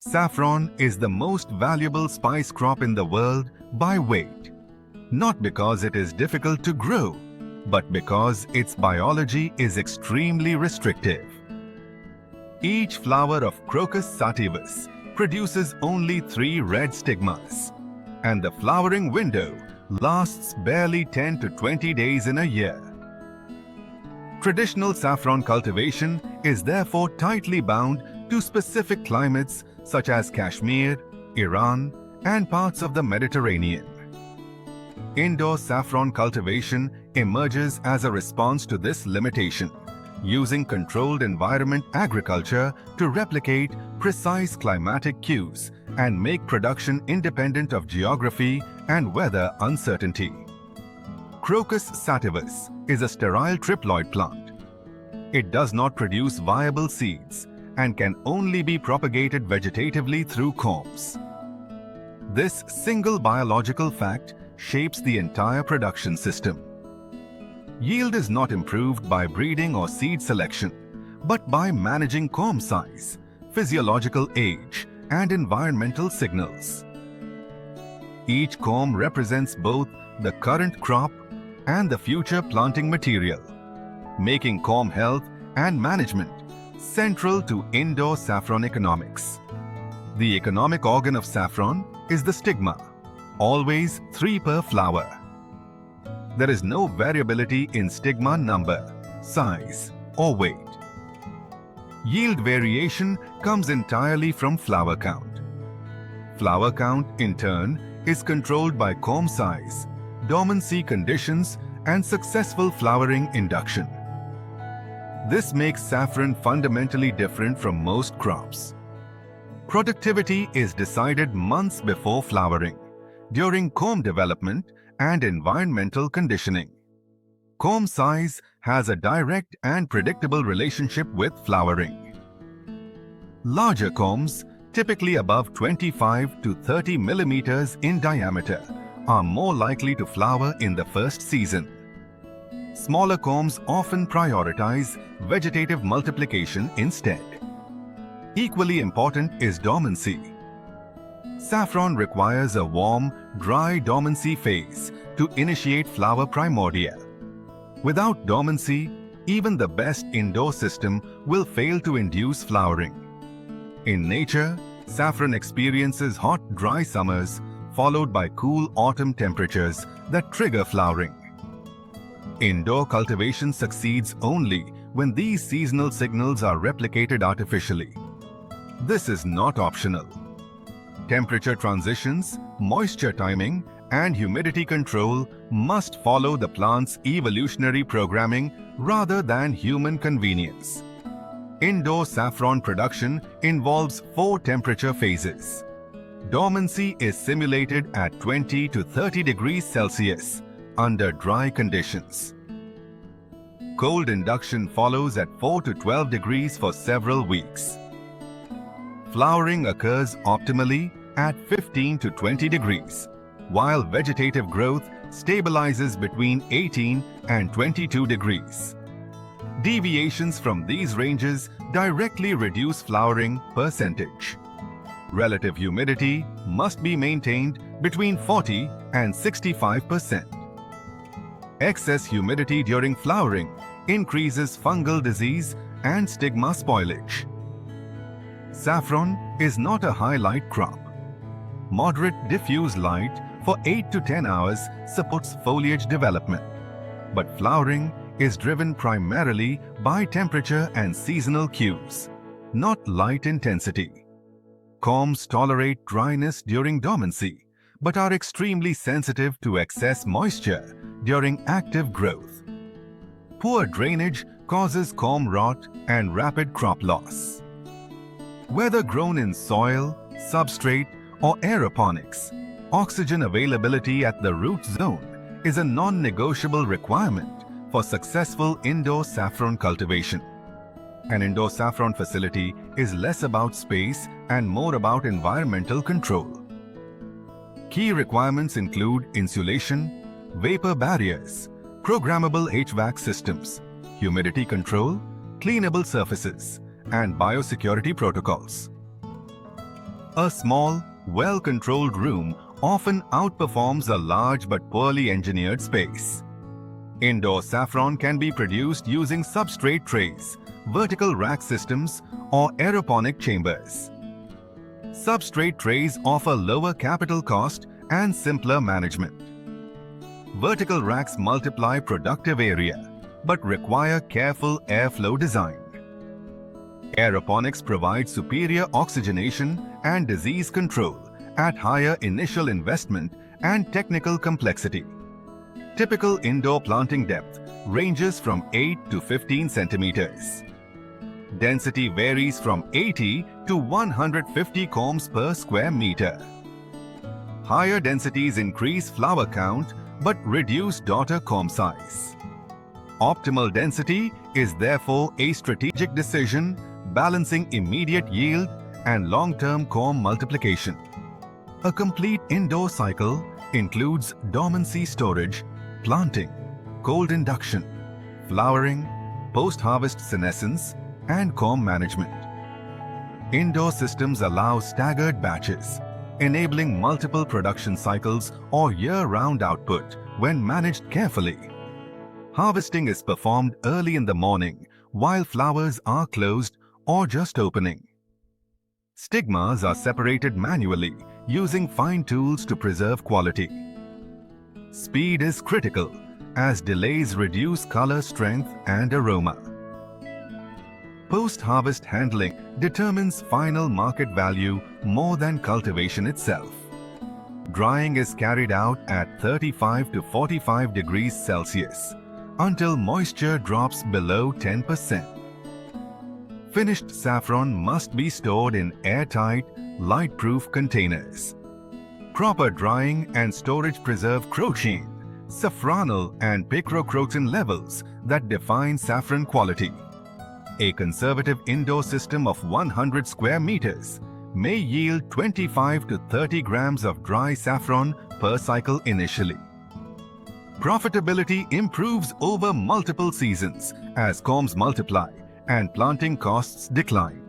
Saffron is the most valuable spice crop in the world by weight, not because it is difficult to grow, but because its biology is extremely restrictive. Each flower of Crocus sativus produces only 3 red stigmas, and the flowering window lasts barely 10 to 20 days in a year. Traditional saffron cultivation is therefore tightly bound to specific climates such as Kashmir, Iran, and parts of the Mediterranean. Indoor saffron cultivation emerges as a response to this limitation, using controlled environment agriculture to replicate precise climatic cues and make production independent of geography and weather uncertainty. Crocus sativus is a sterile triploid plant. It does not produce viable seeds and can only be propagated vegetatively through corms. This single biological fact shapes the entire production system. Yield is not improved by breeding or seed selection, but by managing corm size, physiological age, and environmental signals. Each corm represents both the current crop and the future planting material, making corm health and management central to indoor saffron economics. The economic organ of saffron is the stigma, always 3 per flower. There is no variability in stigma number, size, or weight. Yield variation comes entirely from flower count. Flower count, in turn, is controlled by corm size, dormancy conditions, and successful flowering induction. This makes saffron fundamentally different from most crops. Productivity is decided months before flowering, during corm development and environmental conditioning. Corm size has a direct and predictable relationship with flowering. Larger corms, typically above 25 to 30 millimeters in diameter, are more likely to flower in the first season. Smaller corms often prioritize vegetative multiplication instead. Equally important is dormancy. Saffron requires a warm, dry dormancy phase to initiate flower primordia. Without dormancy, even the best indoor system will fail to induce flowering. In nature, saffron experiences hot, dry summers followed by cool autumn temperatures that trigger flowering. Indoor cultivation succeeds only when these seasonal signals are replicated artificially. This is not optional. Temperature transitions, moisture timing, and humidity control must follow the plant's evolutionary programming rather than human convenience. Indoor saffron production involves 4 temperature phases. Dormancy is simulated at 20 to 30 degrees Celsius under dry conditions. Cold induction follows at 4 to 12 degrees for several weeks. Flowering occurs optimally at 15 to 20 degrees, while vegetative growth stabilizes between 18 and 22 degrees. Deviations from these ranges directly reduce flowering percentage. Relative humidity must be maintained between 40 and 65%. Excess humidity during flowering increases fungal disease and stigma spoilage. Saffron is not a high-light crop. Moderate diffuse light for 8 to 10 hours supports foliage development, but flowering is driven primarily by temperature and seasonal cues, not light intensity. Corms tolerate dryness during dormancy, but are extremely sensitive to excess moisture during active growth. Poor drainage causes corm rot and rapid crop loss. Whether grown in soil, substrate, or aeroponics, oxygen availability at the root zone is a non-negotiable requirement for successful indoor saffron cultivation. An indoor saffron facility is less about space and more about environmental control. Key requirements include insulation, vapor barriers, programmable HVAC systems, humidity control, cleanable surfaces, and biosecurity protocols. A small, well-controlled room often outperforms a large but poorly engineered space. Indoor saffron can be produced using substrate trays, vertical rack systems, or aeroponic chambers. Substrate trays offer lower capital cost and simpler management. Vertical racks multiply productive area, but require careful airflow design. Aeroponics provide superior oxygenation and disease control at higher initial investment and technical complexity. Typical indoor planting depth ranges from 8 to 15 centimeters. Density varies from 80 to 150 combs per square meter. Higher densities increase flower count but reduce daughter comb size. Optimal density is therefore a strategic decision balancing immediate yield and long-term comb multiplication. A complete indoor cycle includes dormancy storage, planting, cold induction, flowering, post-harvest senescence, and comb management. Indoor systems allow staggered batches, enabling multiple production cycles or year-round output when managed carefully. Harvesting is performed early in the morning while flowers are closed or just opening. Stigmas are separated manually using fine tools to preserve quality. Speed is critical as delays reduce color strength and aroma. Post-harvest handling determines final market value more than cultivation itself. Drying is carried out at 35 to 45 degrees Celsius until moisture drops below 10%. Finished saffron must be stored in airtight, light-proof containers. Proper drying and storage preserve crocin, saffronal and picrocrotin levels that define saffron quality. A conservative indoor system of 100 square meters may yield 25 to 30 grams of dry saffron per cycle initially. Profitability improves over multiple seasons as combs multiply and planting costs decline.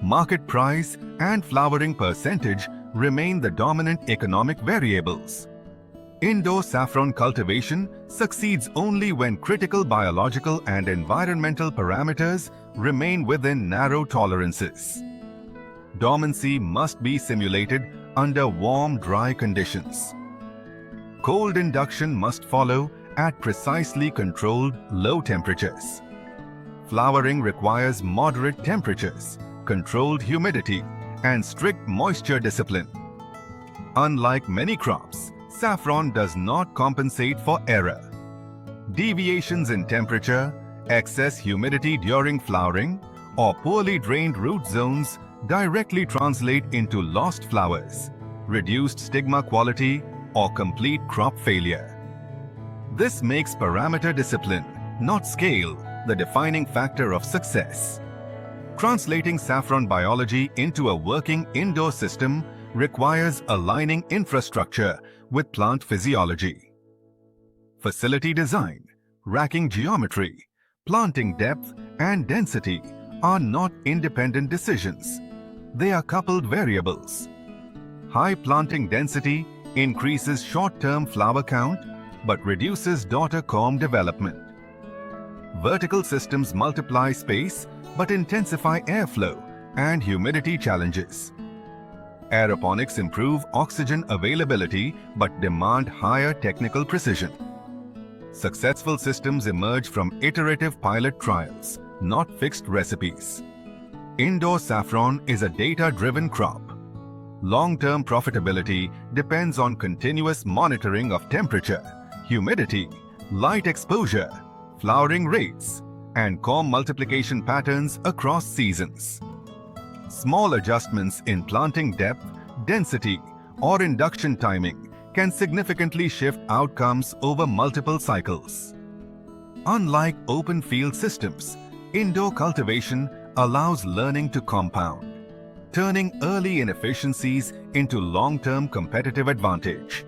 Market price and flowering percentage remain the dominant economic variables. Indoor saffron cultivation succeeds only when critical biological and environmental parameters remain within narrow tolerances. Dormancy must be simulated under warm, dry conditions. Cold induction must follow at precisely controlled low temperatures. Flowering requires moderate temperatures, controlled humidity, and strict moisture discipline. Unlike many crops, saffron does not compensate for error. Deviations in temperature, excess humidity during flowering, or poorly drained root zones directly translate into lost flowers, reduced stigma quality, or complete crop failure. This makes parameter discipline, not scale, the defining factor of success. Translating saffron biology into a working indoor system requires aligning infrastructure with plant physiology. Facility design, racking geometry, planting depth, and density are not independent decisions. They are coupled variables. High planting density increases short-term flower count but reduces daughter comb development. Vertical systems multiply space but intensify airflow and humidity challenges. Aeroponics improve oxygen availability but demand higher technical precision. Successful systems emerge from iterative pilot trials, not fixed recipes. Indoor saffron is a data-driven crop. Long-term profitability depends on continuous monitoring of temperature, humidity, light exposure, flowering rates, and comb multiplication patterns across seasons. Small adjustments in planting depth, density, or induction timing can significantly shift outcomes over multiple cycles. Unlike open field systems, indoor cultivation allows learning to compound, turning early inefficiencies into long-term competitive advantage.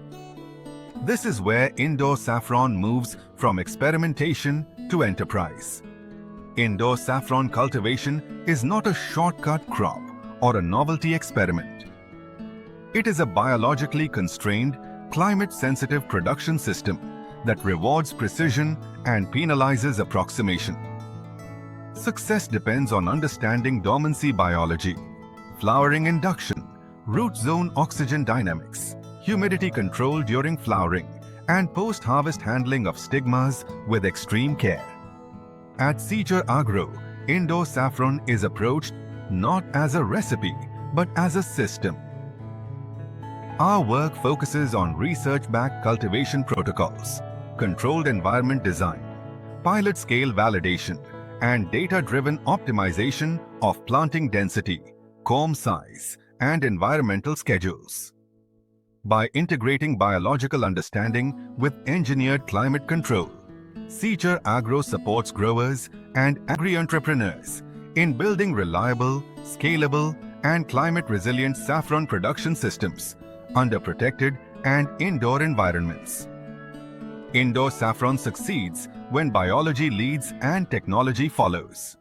This is where indoor saffron moves from experimentation to enterprise. Indoor saffron cultivation is not a shortcut crop or a novelty experiment. It is a biologically constrained, climate-sensitive production system that rewards precision and penalizes approximation. Success depends on understanding dormancy biology, flowering induction, root zone oxygen dynamics, humidity control during flowering, and post-harvest handling of stigmas with extreme care. At Seechur Agro, indoor saffron is approached not as a recipe, but as a system. Our work focuses on research-backed cultivation protocols, controlled environment design, pilot-scale validation, and data-driven optimization of planting density, comb size, and environmental schedules. By integrating biological understanding with engineered climate control, Seechur Agro supports growers and agri-entrepreneurs in building reliable, scalable, and climate-resilient saffron production systems under protected and indoor environments. Indoor saffron succeeds when biology leads and technology follows.